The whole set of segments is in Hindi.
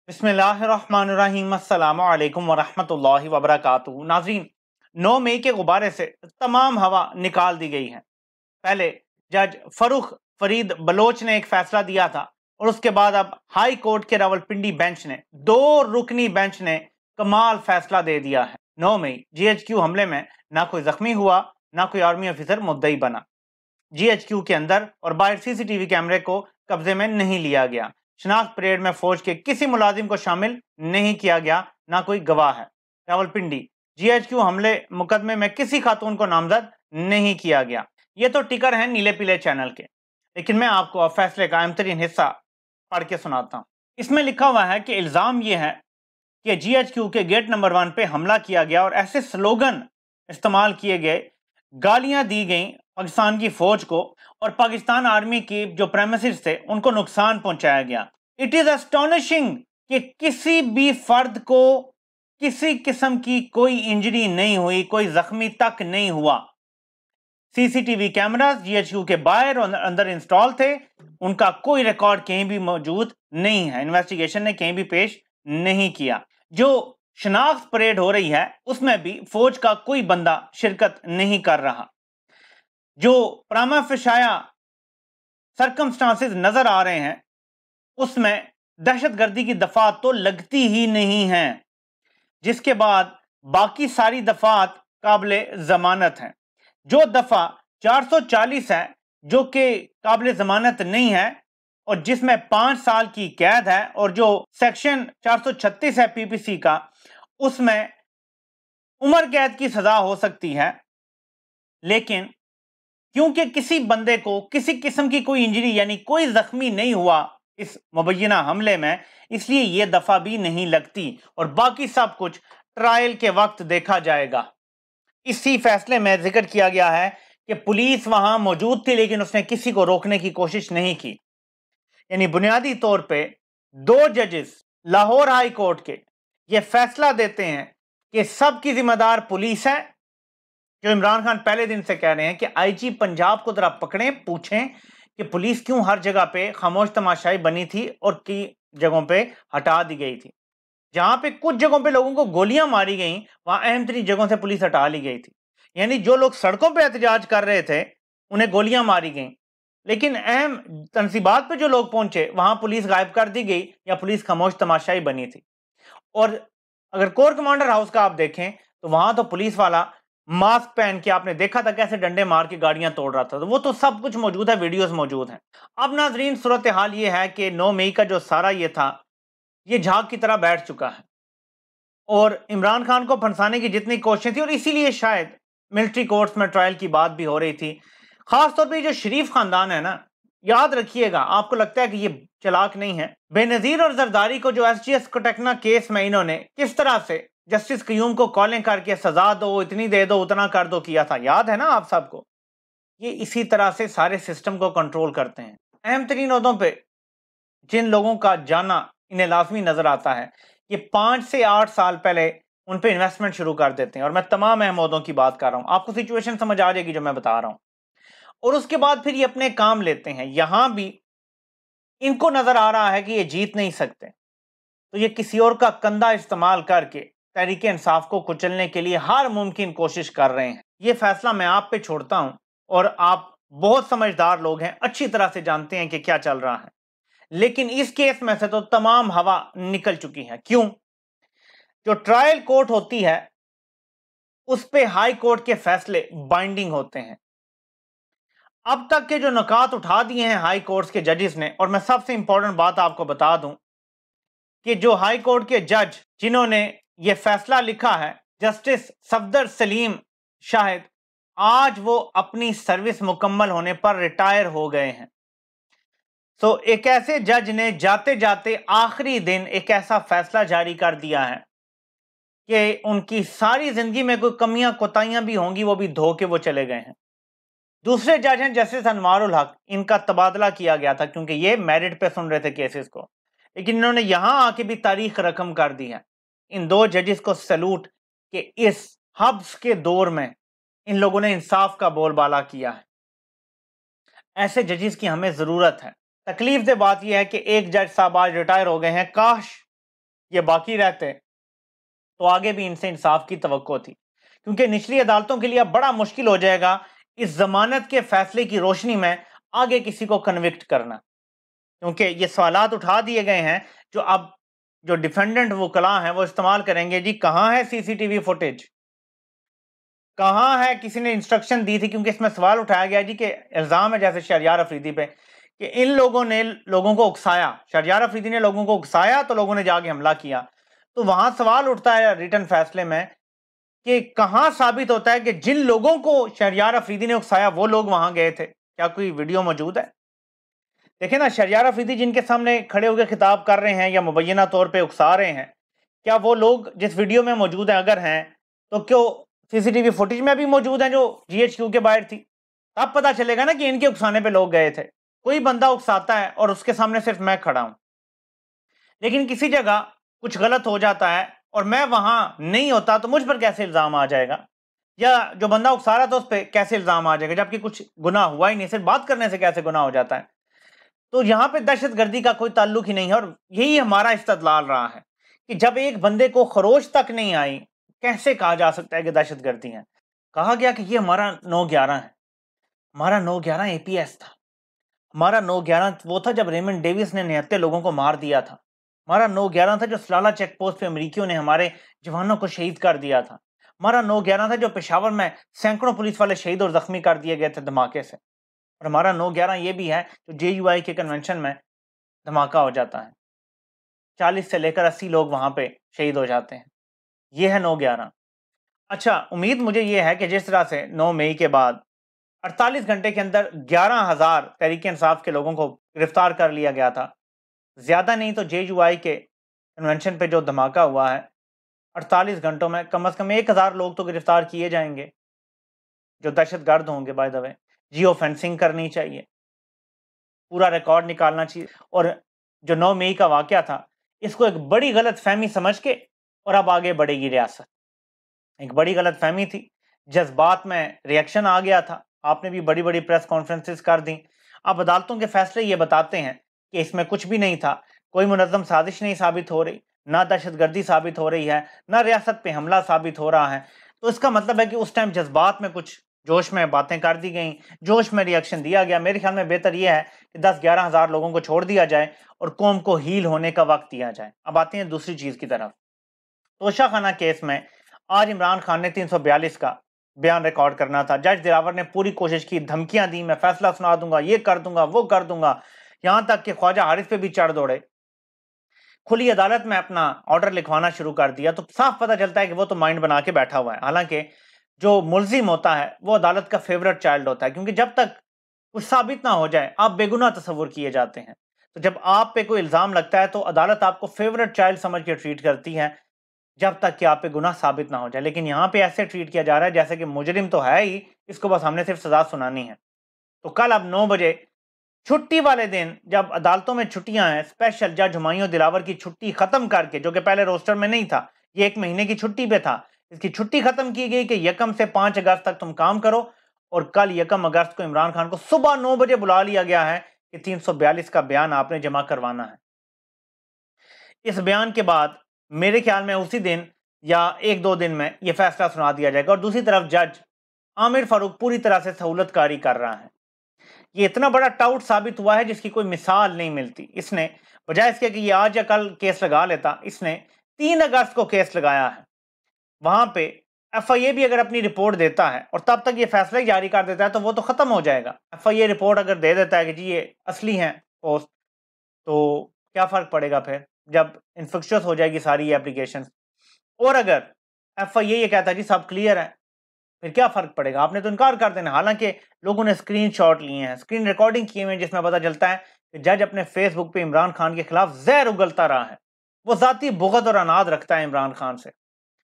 बिस्मिल्लाहिर्रहमानिर्रहीम अस्सलामु अलैकुम वरहमतुल्लाहि वबरकातुहू। नाज़रीन, 9 मई के गुब्बारे से तमाम हवा निकाल दी गई है। पहले जज फरूख फरीद बलोच ने एक फैसला दिया था और उसके बाद अब हाई कोर्ट के रावलपिंडी बेंच ने, 2 रुकनी बेंच ने कमाल फैसला दे दिया है। 9 मई GHQ हमले में ना कोई जख्मी हुआ, ना कोई आर्मी ऑफिसर मुद्दई बना। GHQ के अंदर और बाहर CCTV कैमरे को कब्जे में नहीं लिया गया। शनाख्त परेड में फौज के किसी मुलाजिम को शामिल नहीं किया गया, ना कोई गवाह है। रावलपिंडी GHQ हमले मुकदमे में किसी खातून को नामजद नहीं किया गया। ये तो टिकर हैं नीले पीले चैनल के, लेकिन मैं आपको अब फैसले का अहम तरीन हिस्सा पढ़ के सुनाता हूँ। इसमें लिखा हुआ है कि इल्ज़ाम यह है कि GHQ के गेट नंबर 1 पे हमला किया गया और ऐसे स्लोगन इस्तेमाल किए गए, गालियां दी गई पाकिस्तान की फौज को और पाकिस्तान आर्मी की जो प्रेमिसेस थे उनको नुकसान पहुंचाया गया। इट इज एस्टोनिशिंग कि किसी भी फर्द को किसी किस्म की कोई इंजरी नहीं हुई, कोई जख्मी तक नहीं हुआ। CCTV कैमरास GHQ के बाहर और अंदर इंस्टॉल थे, उनका कोई रिकॉर्ड कहीं भी मौजूद नहीं है। इन्वेस्टिगेशन ने कहीं भी पेश नहीं किया। जो शनाख्त परेड हो रही है उसमें भी फौज का कोई बंदा शिरकत नहीं कर रहा। जो प्रामा फिशाया सर्कमस्टांसेस नजर आ रहे हैं उसमें दहशतगर्दी की दफात तो लगती ही नहीं है, जिसके बाद बाकी सारी दफात काबिले जमानत हैं। जो दफा 440 है जो कि काबिले जमानत नहीं है और जिसमें 5 साल की कैद है, और जो सेक्शन 436 है PPC का, उसमें उम्र कैद की सजा हो सकती है। लेकिन क्योंकि किसी बंदे को किसी किस्म की कोई इंजरी यानी कोई जख्मी नहीं हुआ इस मुबैना हमले में, इसलिए यह दफा भी नहीं लगती और बाकी सब कुछ ट्रायल के वक्त देखा जाएगा। इसी फैसले में जिक्र किया गया है कि पुलिस वहां मौजूद थी लेकिन उसने किसी को रोकने की कोशिश नहीं की। यानी बुनियादी तौर पे 2 जजेस लाहौर हाई कोर्ट के ये फैसला देते हैं कि सबकी जिम्मेदार पुलिस है। जो इमरान खान पहले दिन से कह रहे हैं कि IG पंजाब को जरा पकड़ें, पूछें कि पुलिस क्यों हर जगह पे खामोश तमाशाई बनी थी और कई जगहों पे हटा दी गई थी। जहां पे कुछ जगहों पे लोगों को गोलियां मारी गई, वहां अहम तरीन जगहों से पुलिस हटा ली गई थी। यानी जो लोग सड़कों पे एहतजाज कर रहे थे उन्हें गोलियां मारी गई, लेकिन अहम तनसीबात पे जो लोग पहुंचे वहां पुलिस गायब कर दी गई या पुलिस खामोश तमाशाई बनी थी। और अगर कोर कमांडर हाउस का आप देखें तो वहां तो पुलिस वाला मास्क पहन के, आपने देखा था कैसे डंडे मार के गाड़ियां तोड़ रहा था, तो वो तो सब कुछ मौजूद है, वीडियोस मौजूद हैं। अब नाजरीन, सूरत हाल ये है कि 9 मई का जो सारा ये था ये झाग की तरह बैठ चुका है और इमरान खान को फंसाने की जितनी कोशिशें थी, और इसीलिए शायद मिलिट्री कोर्ट्स में ट्रायल की बात भी हो रही थी। खासतौर पर जो शरीफ खानदान है ना, याद रखिएगा, आपको लगता है कि ये चालाक नहीं है, बेनजीर और जरदारी को जो SGS कोटकना केस में इन्होंने किस तरह से जस्टिस कयूम को कॉलिंग करके सजा दो, इतनी दे दो, उतना कर दो किया था, याद है ना आप सबको। ये इसी तरह से सारे सिस्टम को कंट्रोल करते हैं। अहम तरीन ओहदों पे जिन लोगों का जाना इन्हें लाजमी नजर आता है, ये 5 से 8 साल पहले उन पे इन्वेस्टमेंट शुरू कर देते हैं। और मैं तमाम अहम ओहदों की बात कर रहा हूं, आपको सिचुएशन समझ आ जाएगी जो मैं बता रहा हूं। और उसके बाद फिर ये अपने काम लेते हैं। यहां भी इनको नजर आ रहा है कि ये जीत नहीं सकते, तो ये किसी और का कंधा इस्तेमाल करके तहरीक इंसाफ को कुचलने के लिए हर मुमकिन कोशिश कर रहे हैं। ये फैसला मैं आप पे छोड़ता हूं और आप बहुत समझदार लोग हैं, अच्छी तरह से जानते हैं कि क्या चल रहा है। लेकिन इस केस में से तो तमाम हवा निकल चुकी है। क्यों? जो ट्रायल कोर्ट होती है उस पे हाई कोर्ट के फैसले बाइंडिंग होते हैं। अब तक के जो नुकात उठा दिए हैं हाई कोर्ट के जजेस ने, और मैं सबसे इंपॉर्टेंट बात आपको बता दूं कि जो हाई कोर्ट के जज जिन्होंने ये फैसला लिखा है, जस्टिस सफदर सलीम शाहिद, आज वो अपनी सर्विस मुकम्मल होने पर रिटायर हो गए हैं। तो एक ऐसे जज ने जाते जाते आखिरी दिन एक ऐसा फैसला जारी कर दिया है कि उनकी सारी जिंदगी में कोई कमियां कोताहियां भी होंगी वो भी धो के वो चले गए हैं। दूसरे जज हैं जस्टिस अनवारुल हक, इनका तबादला किया गया था क्योंकि ये मेरिट पे सुन रहे थे केसेस को, लेकिन इन्होंने यहां आके भी तारीख रकम कर दी है। इन 2 जजेस को सैल्यूट कि इस हब्स के दौर में इन लोगों ने इंसाफ का बोलबाला किया है। ऐसे जजेस की हमें जरूरत है। तकलीफ दे बात यह है कि एक जज साहब आज रिटायर हो गए हैं। काश ये बाकी रहते तो आगे भी इनसे इंसाफ की तवक्को थी, क्योंकि निचली अदालतों के लिए अब बड़ा मुश्किल हो जाएगा इस जमानत के फैसले की रोशनी में आगे किसी को कन्विक्ट करना, क्योंकि ये सवालात उठा दिए गए हैं जो अब जो डिफेंडेंट वकला हैं वो इस्तेमाल करेंगे। जी कहाँ है सीसीटीवी फुटेज, कहाँ है, किसी ने इंस्ट्रक्शन दी थी, क्योंकि इसमें सवाल उठाया गया जी कि इल्ज़ाम है जैसे शहरयार अफरीदी पे कि इन लोगों ने लोगों को उकसाया, शहरयार अफरीदी ने लोगों को उकसाया तो लोगों ने जाके हमला किया। तो वहां सवाल उठता है रिटर्न फैसले में कि कहां साबित होता है कि जिन लोगों को शहरयार अफरीदी ने उकसाया वो लोग वहां गए थे? क्या कोई वीडियो मौजूद है? देखिए ना, शहरयार अफरीदी जिनके सामने खड़े होकर खिताब कर रहे हैं या मुबैना तौर पे उकसा रहे हैं, क्या वो लोग जिस वीडियो में मौजूद हैं अगर हैं तो क्यों सीसीटीवी फुटेज में भी मौजूद हैं जो जीएचक्यू के बाहर थी? तब पता चलेगा ना कि इनके उकसाने पे लोग गए थे। कोई बंदा उकसाता है और उसके सामने सिर्फ मैं खड़ा हूं, लेकिन किसी जगह कुछ गलत हो जाता है और मैं वहां नहीं होता तो मुझ पर कैसे इल्जाम आ जाएगा? या जो बंदा उकसा रहा था उस पर कैसे इल्जाम आ जाएगा जबकि कुछ गुनाह हुआ ही नहीं, सिर्फ बात करने से कैसे गुनाह हो जाता है? तो यहां पे दहशतगर्दी का कोई ताल्लुक ही नहीं है, और यही हमारा इस्तदलाल रहा है कि जब एक बंदे को खरोच तक नहीं आई, कैसे कहा जा सकता है कि दहशतगर्दी है? कहा गया कि ये हमारा 9/11 है। हमारा 9/11 एपीएस था। हमारा 9/11 वो था जब रेमंड डेविस ने 79 लोगों को मार दिया था। हमारा 9/11 था जो सलाला चेक पोस्ट पे अमरीकियों ने हमारे जवानों को शहीद कर दिया था। हमारा 9/11 था जो पेशावर में सैकड़ों पुलिस वाले शहीद और जख्मी कर दिए गए थे धमाके से। और हमारा 9/11 ये भी है जो जेयूआई के कन्वेंशन में धमाका हो जाता है, 40 से लेकर 80 लोग वहां पे शहीद हो जाते हैं। ये है 9/11। अच्छा, उम्मीद मुझे ये है कि जिस तरह से 9 मई के बाद 48 घंटे के अंदर 11,000 तहरीक इंसाफ के लोगों को गिरफ्तार कर लिया गया था, ज्यादा नहीं तो जेयूआई के कन्वेंशन पे जो धमाका हुआ है 48 घंटों में कम से कम 1,000 लोग तो गिरफ्तार किए जाएंगे जो दहशतगर्द होंगे। By the way, geo fencing करनी चाहिए, पूरा रिकॉर्ड निकालना चाहिए। और जो 9 मई का वाकया था इसको एक बड़ी गलत फहमी समझ के और अब आगे बढ़ेगी रियासत। एक बड़ी गलत फहमी थी, जज्बात में रिएक्शन आ गया था, आपने भी बड़ी बड़ी प्रेस कॉन्फ्रेंसेस कर दी। अब अदालतों के फैसले ये बताते हैं कि इसमें कुछ भी नहीं था, कोई मुनज़्ज़म साजिश नहीं साबित हो रही, ना दहशतगर्दी साबित हो रही है, ना रियासत पे हमला साबित हो रहा है। तो इसका मतलब है कि उस टाइम जज्बात में कुछ जोश में बातें कर दी गई, जोश में रिएक्शन दिया गया। मेरे ख्याल में बेहतर यह है कि 10-11 हज़ार लोगों को छोड़ दिया जाए और कौम को हील होने का वक्त दिया जाए। अब आते हैं दूसरी चीज़ की तरफ। तोशा खाना केस में आज इमरान खान ने 342 का बयान रिकॉर्ड करना था। जज दिलावर ने पूरी कोशिश की, धमकियां दी, मैं फैसला सुना दूंगा, ये कर दूंगा, वो कर दूंगा, यहां तक कि ख्वाजा हारिस पे भी चढ़ दौड़े। खुली अदालत में अपना ऑर्डर लिखवाना शुरू कर दिया। तो साफ पता चलता है कि वो तो माइंड बना के बैठा हुआ है। हालांकि जो मुलजिम होता है वो अदालत का फेवरेट चाइल्ड होता है, क्योंकि जब तक कुछ साबित ना हो जाए आप बेगुनाह तस्वुर किए जाते हैं। तो जब आप पे कोई इल्जाम लगता है तो अदालत आपको फेवरेट चाइल्ड समझ के ट्रीट करती है जब तक कि आप पे गुनाह साबित ना हो जाए। लेकिन यहाँ पे ऐसे ट्रीट किया जा रहा है जैसे कि मुजरिम तो है ही, इसको बस हमने सिर्फ सजा सुनानी है। तो कल अब 9 बजे छुट्टी वाले दिन, जब अदालतों में छुट्टियां हैं, स्पेशल जज हुमायूं दिलावर की छुट्टी खत्म करके, जो कि पहले रोस्टर में नहीं था, ये 1 महीने की छुट्टी पे था, इसकी छुट्टी खत्म की गई कि 1 से 5 अगस्त तक तुम काम करो। और कल 1 अगस्त को इमरान खान को सुबह 9 बजे बुला लिया गया है कि 342 का बयान आपने जमा करवाना है। इस बयान के बाद मेरे ख्याल में उसी दिन या 1-2 दिन में यह फैसला सुना दिया जाएगा। और दूसरी तरफ जज आमिर फारूक पूरी तरह से सहूलतकारी कर रहा है। ये इतना बड़ा टाउट साबित हुआ है जिसकी कोई मिसाल नहीं मिलती। इसने बजाय इसके कि ये आज या कल केस लगा लेता, इसने 3 अगस्त को केस लगाया है। वहां पे एफआईए भी अगर अपनी रिपोर्ट देता है और तब तक ये फैसला ही जारी कर देता है तो वो तो खत्म हो जाएगा। एफआईए रिपोर्ट अगर दे देता है कि जी ये असली हैं पोस्ट, तो क्या फर्क पड़ेगा फिर जब इन्फेक्शियस हो जाएगी सारी ये एप्लीकेशन। और अगर एफआईए ये कहता है जी सब क्लियर है, फिर क्या फर्क पड़ेगा? आपने तो इनकार कर देना। हालांकि लोगों ने स्क्रीनशॉट लिए हैं, स्क्रीन रिकॉर्डिंग किए हुए हैं, जिसमें पता चलता है कि जज अपने फेसबुक पे इमरान खान के खिलाफ जहर उगलता रहा है। वो जाती बुग़्ज़ और अनाद रखता है इमरान खान से।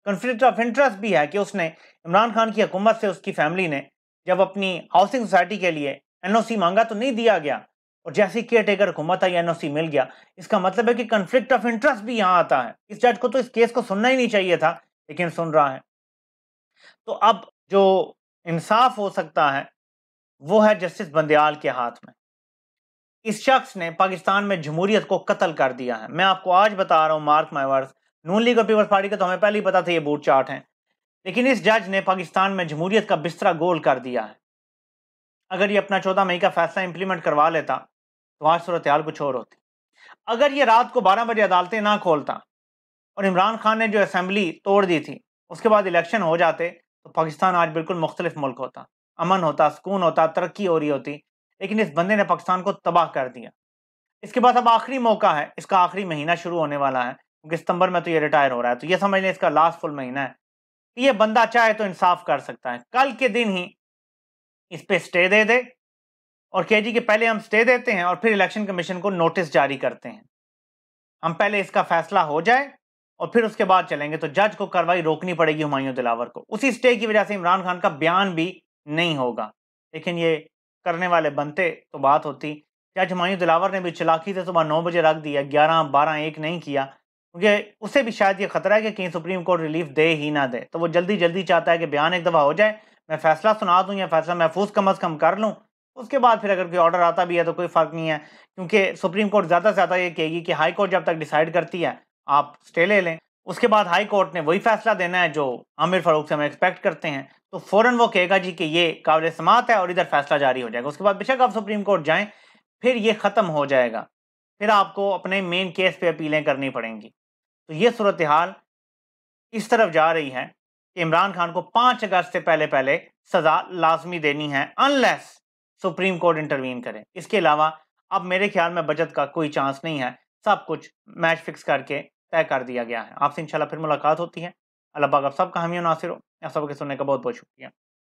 कॉन्फ्लिक्ट ऑफ इंटरेस्ट भी है कि उसने इमरान खान की हुकूमत से, उसकी फैमिली ने जब अपनी हाउसिंग सोसाइटी के लिए एनओसी मांगा तो नहीं दिया गया, और जैसी केयर टेकर हुकूमत आई एनओसी मिल गया। इसका मतलब है कि कॉन्फ्लिक्ट ऑफ इंटरेस्ट भी यहां आता है। इस जज को तो इस केस को सुनना ही नहीं चाहिए था, लेकिन सुन रहा है। तो अब जो इंसाफ हो सकता है वो है जस्टिस बंदयाल के हाथ में। इस शख्स ने पाकिस्तान में जमहूरियत को कत्ल कर दिया है। मैं आपको आज बता रहा हूं, mark my words, Noon league और पीपल्स पार्टी का तो हमें पहले ही पता था ये बूट चाट है, लेकिन इस जज ने पाकिस्तान में जमहूरियत का बिस्तरा गोल कर दिया है। अगर ये अपना 14 मई का फैसला इंप्लीमेंट करवा लेता तो आज सूरत हाल कुछ और होती। अगर ये रात को 12 बजे अदालतें ना खोलता और इमरान खान ने जो असेंबली तोड़ दी थी उसके बाद इलेक्शन हो जाते तो पाकिस्तान आज बिल्कुल मुख्तलिफ मुल्क होता, अमन होता, सुकून होता, तरक्की हो रही होती। लेकिन इस बंदे ने पाकिस्तान को तबाह कर दिया। इसके बाद अब आखिरी मौका है, इसका आखिरी महीना शुरू होने वाला है क्योंकि सितंबर में तो ये रिटायर हो रहा है, तो ये समझ लें इसका लास्ट फुल महीना है। ये बंदा चाहे तो इंसाफ कर सकता है, कल के दिन ही इस पे स्टे दे दे और कहे जी कि पहले हम स्टे देते हैं और फिर इलेक्शन कमीशन को नोटिस जारी करते हैं, हम पहले इसका फैसला हो जाए और फिर उसके बाद चलेंगे। तो जज को कार्रवाई रोकनी पड़ेगी हुमायूं दिलावर को। उसी स्टे की वजह से इमरान खान का बयान भी नहीं होगा, लेकिन ये करने वाले बनते तो बात होती। जज हुमायूं दिलावर ने भी चालाकी से सुबह 9 बजे रख दिया, 11, 12, 1 नहीं किया, क्योंकि उसे भी शायद ये खतरा है कि कहीं सुप्रीम कोर्ट रिलीफ दे ही ना दे। तो वो जल्दी जल्दी चाहता है कि बयान एक दफ़ा हो जाए, मैं फैसला सुना दूं या फैसला महफूज कम अज़ कम कर लूँ, उसके बाद फिर अगर कोई ऑर्डर आता भी है तो कोई फ़र्क नहीं है, क्योंकि सुप्रीम कोर्ट ज़्यादा से ज़्यादा ये कहेगी कि हाई कोर्ट जब तक डिसाइड करती है आप स्टे ले लें। उसके बाद हाई कोर्ट ने वही फैसला देना है जो आमिर फारूक से हम एक्सपेक्ट करते हैं, तो फ़ौरन वो कहेगा जी कि ये काबिल समात है और इधर फैसला जारी हो जाएगा। उसके बाद बेशक आप सुप्रीम कोर्ट जाएं, फिर ये ख़त्म हो जाएगा, फिर आपको अपने मेन केस पे अपीलें करनी पड़ेंगी। तो ये सूरत हाल इस तरफ जा रही है कि इमरान खान को 5 अगस्त से पहले पहले सज़ा लाजमी देनी है, अनलेस सुप्रीम कोर्ट इंटरवीन करे। इसके अलावा अब मेरे ख्याल में बचत का कोई चांस नहीं है, सब कुछ मैच फिक्स करके तय कर दिया गया है। आपसे इंशाल्लाह फिर मुलाकात होती है। अल्लाह पाक आप सबका हामी और नासिर हो। आप सबके सुनने का बहुत बहुत शुक्रिया।